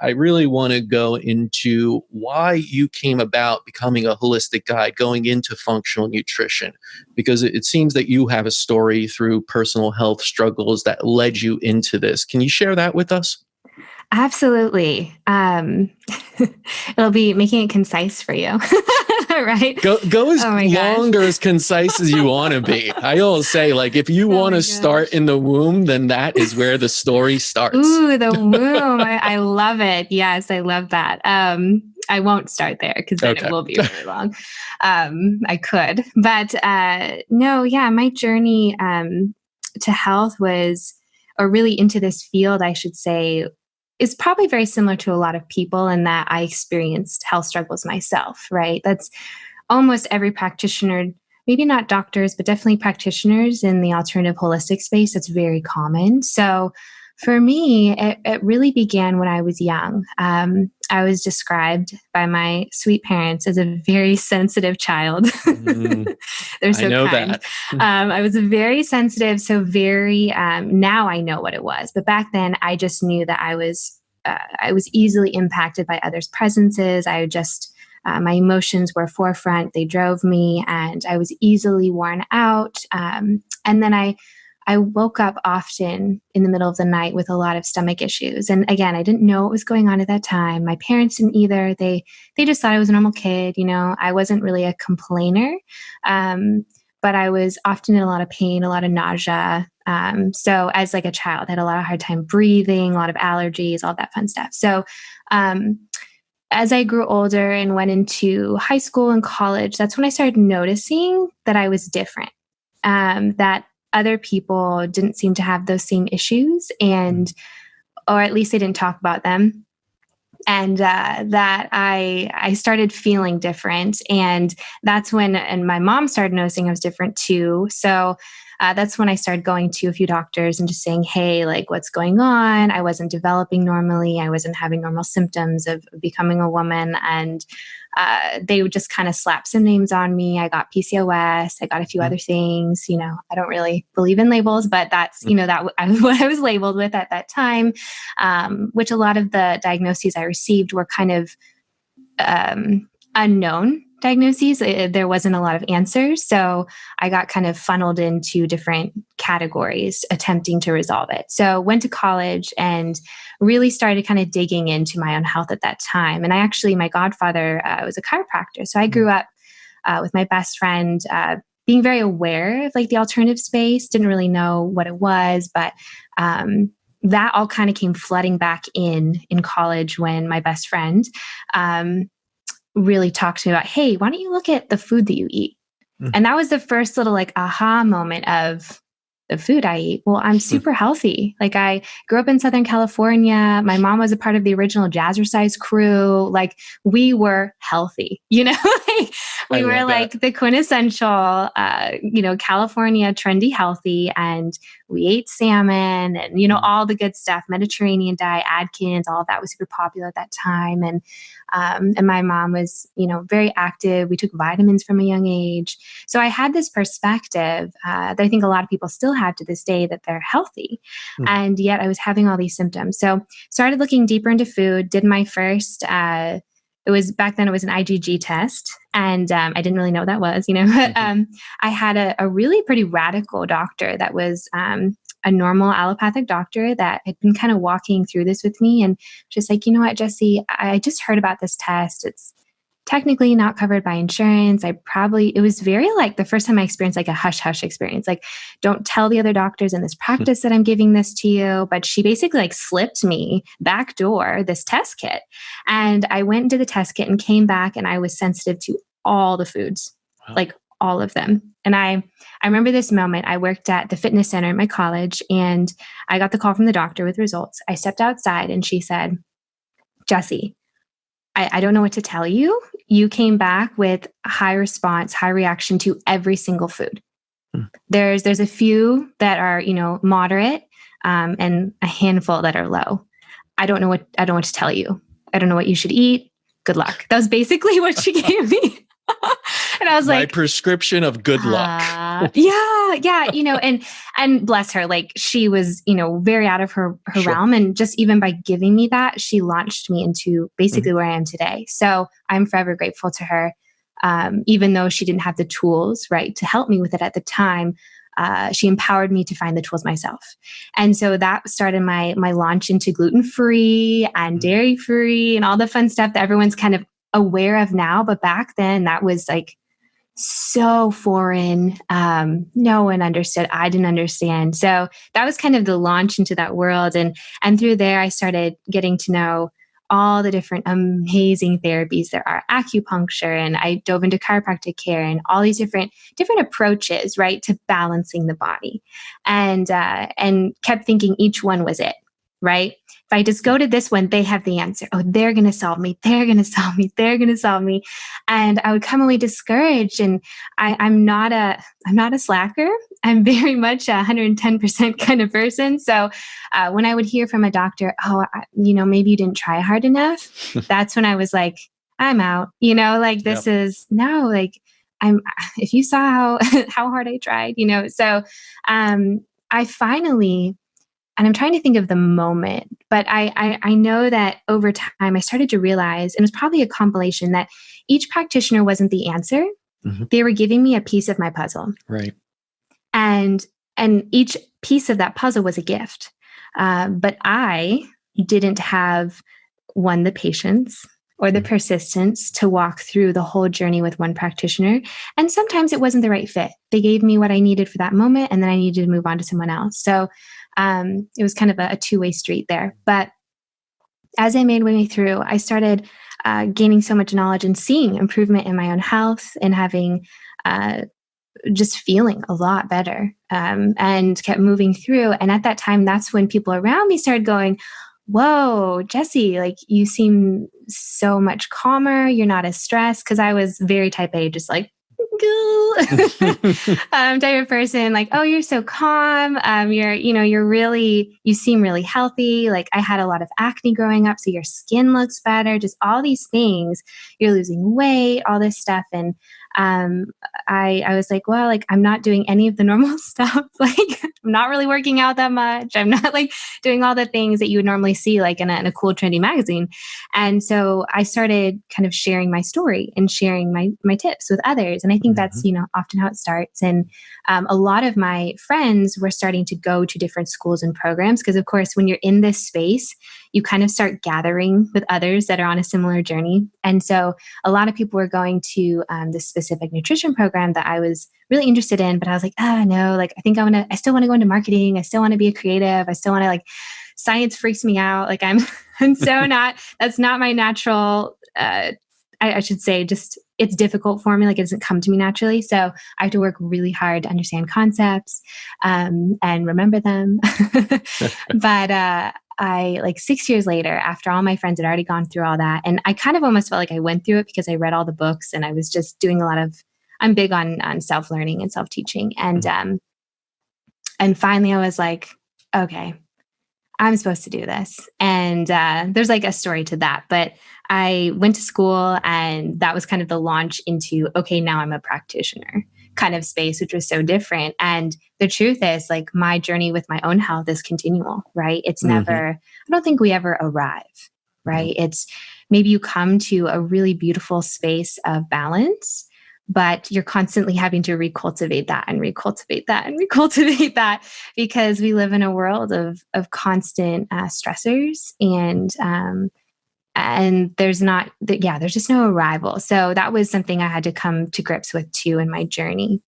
I really want to go into why you came about becoming a holistic guide, going into functional nutrition, because it seems that you have a story through personal health struggles that led you into this. Can you share that with us? Absolutely. It'll be making it concise for you, right? Go as Oh my long gosh. or as concise as you want to be. I always say, like, if you Oh want my to start gosh. in the womb, then that is where the story starts. Ooh, the womb. I love it. Yes, I love that. I won't start there because then it Okay. will be really long. I could, but no, yeah, my journey to health was, or really into this field, I should say, is probably very similar to a lot of people in that I experienced health struggles myself, right? That's almost every practitioner, maybe not doctors, but definitely practitioners in the alternative holistic space. That's very common. So for me, it really began when I was young. I was described by my sweet parents as a very sensitive child. They're I so know kind. that. I was very sensitive, so very. Now I know what it was, but back then I just knew that I was easily impacted by others' presences. I just my emotions were forefront. They drove me, and I was easily worn out. And then I woke up often in the middle of the night with a lot of stomach issues. And again, I didn't know what was going on at that time. My parents didn't either. They just thought I was a normal kid. You know, I wasn't really a complainer, but I was often in a lot of pain, a lot of nausea. So as like a child, I had a lot of hard time breathing, a lot of allergies, all that fun stuff. So as I grew older and went into high school and college, that's when I started noticing that I was different. That other people didn't seem to have those same issues, and or at least they didn't talk about them. And that I started feeling different, and that's when and my mom started noticing I was different too. So that's when I started going to a few doctors and just saying, "Hey, like, what's going on? I wasn't developing normally. I wasn't having normal symptoms of becoming a woman." And they would just kind of slap some names on me. I got PCOS. I got a few other things. You know, I don't really believe in labels, but that's, you know, what I was labeled with at that time, which a lot of the diagnoses I received were kind of unknown diagnoses. There wasn't a lot of answers. So I got kind of funneled into different categories attempting to resolve it. So went to college and really started kind of digging into my own health at that time. And my godfather was a chiropractor. So I grew up with my best friend being very aware of like the alternative space, didn't really know what it was, but that all kind of came flooding back in college when my best friend really talked to me about, hey, why don't you look at the food that you eat? And that was the first little like aha moment of the food I eat. Well, I'm super healthy. Like I grew up in Southern California. My mom was a part of the original Jazzercise crew. Like we were healthy, you know, we were like the quintessential, California trendy healthy. And we ate salmon and, you know, all the good stuff, Mediterranean diet, Atkins, all of that was super popular at that time. And my mom was, you know, very active. We took vitamins from a young age. So I had this perspective that I think a lot of people still have to this day, that they're healthy. And yet I was having all these symptoms. So started looking deeper into food, did my first, back then it was an IgG test. And I didn't really know what that was, you know, but I had a really pretty radical doctor that was a normal allopathic doctor that had been kind of walking through this with me and just like, you know what, Jessi, I just heard about this test. It's technically not covered by insurance. It was very like the first time I experienced like a hush hush experience. Like, don't tell the other doctors in this practice that I'm giving this to you. But she basically like slipped me backdoor this test kit. And I went into the test kit and came back and I was sensitive to all the foods, like all of them. And I remember this moment. I worked at the fitness center at my college and I got the call from the doctor with results. I stepped outside and she said, Jessi, I don't know what to tell you. You came back with high response, high reaction to every single food. There's a few that are, you know, moderate, and a handful that are low. I don't know what to tell you. I don't know what you should eat. Good luck. That was basically what she gave me. And I was My like, prescription of good luck. yeah, and bless her, like she was, very out of her Sure. realm. And just even by giving me that, she launched me into basically where I am today. So I'm forever grateful to her. Even though she didn't have the tools, right, to help me with it at the time, she empowered me to find the tools myself. And so that started my launch into gluten-free and dairy-free and all the fun stuff that everyone's kind of aware of now. But back then that was like so foreign. No one understood. I didn't understand. So that was kind of the launch into that world. And through there, I started getting to know all the different amazing therapies there are, acupuncture, and I dove into chiropractic care and all these different approaches, right, to balancing the body, and kept thinking each one was it, right? If I just go to this one, they have the answer. Oh, they're going to solve me. They're going to solve me. They're going to solve me. And I would come away discouraged. And I'm not a slacker. I'm very much 110% kind of person. So when I would hear from a doctor, maybe you didn't try hard enough, that's when I was like, I'm out. Like this is no, like if you saw how how hard I tried, So I finally. And I'm trying to think of the moment, but I know that over time I started to realize, and it was probably a compilation, that each practitioner wasn't the answer. They were giving me a piece of my puzzle. Right. And each piece of that puzzle was a gift. But I didn't have the patience or the persistence to walk through the whole journey with one practitioner. And sometimes it wasn't the right fit. They gave me what I needed for that moment, and then I needed to move on to someone else. So it was kind of a two-way street there. But as I made my way through, I started gaining so much knowledge and seeing improvement in my own health and having just feeling a lot better, and kept moving through. And at that time, that's when people around me started going, whoa, Jessi, like you seem so much calmer. You're not as stressed. Cause I was very type A, just like, type of person, like, oh, you're so calm. You seem really healthy. Like I had a lot of acne growing up, so your skin looks better, just all these things. You're losing weight, all this stuff. And I was like, well, like I'm not doing any of the normal stuff. Like I'm not really working out that much. I'm not like doing all the things that you would normally see like in a cool, trendy magazine. And so I started kind of sharing my story and sharing my tips with others. And I think that's, often how it starts. And a lot of my friends were starting to go to different schools and programs because, of course, when you're in this space, you kind of start gathering with others that are on a similar journey. And so a lot of people were going to this specific nutrition program that I was really interested in, but I was like, no, like, I still want to go into marketing. I still want to be a creative. I still want to like, science freaks me out. Like I'm so not, that's not my natural, I should say, just it's difficult for me. Like it doesn't come to me naturally. So I have to work really hard to understand concepts and remember them. But I like 6 years later, after all my friends had already gone through all that, and I kind of almost felt like I went through it because I read all the books and I was just doing I'm big on self-learning and self-teaching. And finally I was like, okay, I'm supposed to do this. And there's like a story to that, but I went to school and that was kind of the launch into, okay, now I'm a practitioner kind of space, which was so different. And the truth is like my journey with my own health is continual, right? It's never, I don't think we ever arrive, right? It's maybe you come to a really beautiful space of balance, but you're constantly having to recultivate that and recultivate that and recultivate that because we live in a world of constant stressors and there's just no arrival. So that was something I had to come to grips with too in my journey.